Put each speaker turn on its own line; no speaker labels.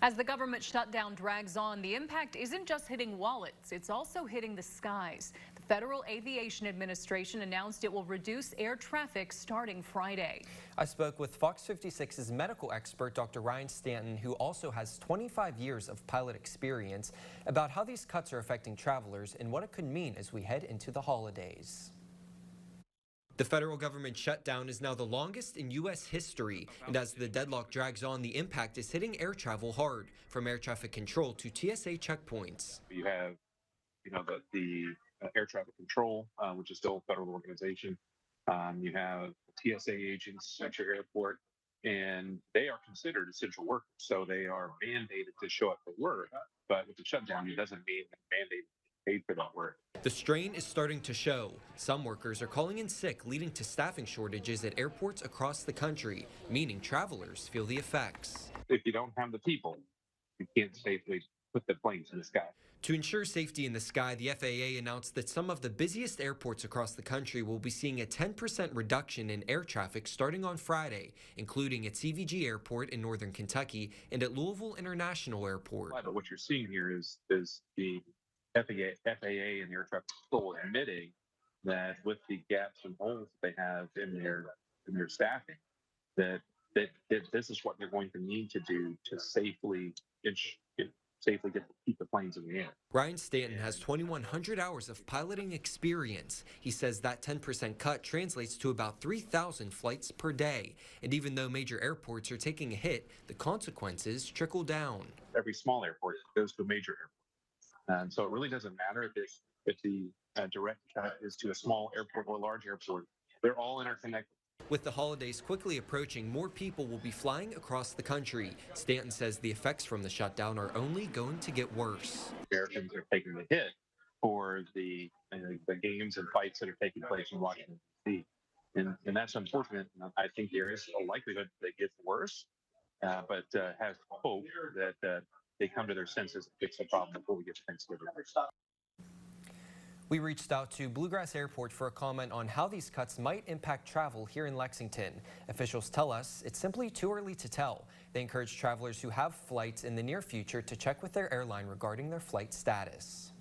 As the government shutdown drags on, the impact isn't just hitting wallets, it's also hitting the skies. The Federal Aviation Administration announced it will reduce air traffic starting Friday.
I spoke with Fox 56's medical expert, Dr. Ryan Stanton, who also has 25 years of pilot experience, about how these cuts are affecting travelers and what it could mean as we head into the holidays. The federal government shutdown is now the longest in U.S. history, and as the deadlock drags on, the impact is hitting air travel hard, from air traffic control to TSA checkpoints.
You have, the air traffic control, which is still a federal organization. You have TSA agents at your airport, and they are considered essential workers, so they are mandated to show up for work. But with the shutdown, it doesn't mean they're mandated to pay for that work.
The strain is starting to show. Some workers are calling in sick, leading to staffing shortages at airports across the country, meaning travelers feel the effects.
If you don't have the people, you can't safely put the planes in the sky.
To ensure safety in the sky, the FAA announced that some of the busiest airports across the country will be seeing a 10% reduction in air traffic starting on Friday, including at CVG Airport in northern Kentucky and at Louisville International Airport.
But what you're seeing here is the FAA and the air traffic control admitting that with the gaps and holes they have in their staffing, that this is what they're going to need to do to safely keep the planes in the air.
Ryan Stanton has 2,100 hours of piloting experience. He says that 10% cut translates to about 3,000 flights per day. And even though major airports are taking a hit, the consequences trickle down.
Every small airport goes to a major airport. And so it really doesn't matter if the direct cut is to a small airport or a large airport. They're all interconnected.
With the holidays quickly approaching, more people will be flying across the country. Stanton says the effects from the shutdown are only going to get worse.
Americans are taking the hit for the games and fights that are taking place in Washington, D.C. And that's unfortunate. I think there is a likelihood that it gets worse, but have hope that they come to their senses and fix the problem before we get to Thanksgiving.
We reached out to Bluegrass Airport for a comment on how these cuts might impact travel here in Lexington. Officials tell us it's simply too early to tell. They encourage travelers who have flights in the near future to check with their airline regarding their flight status.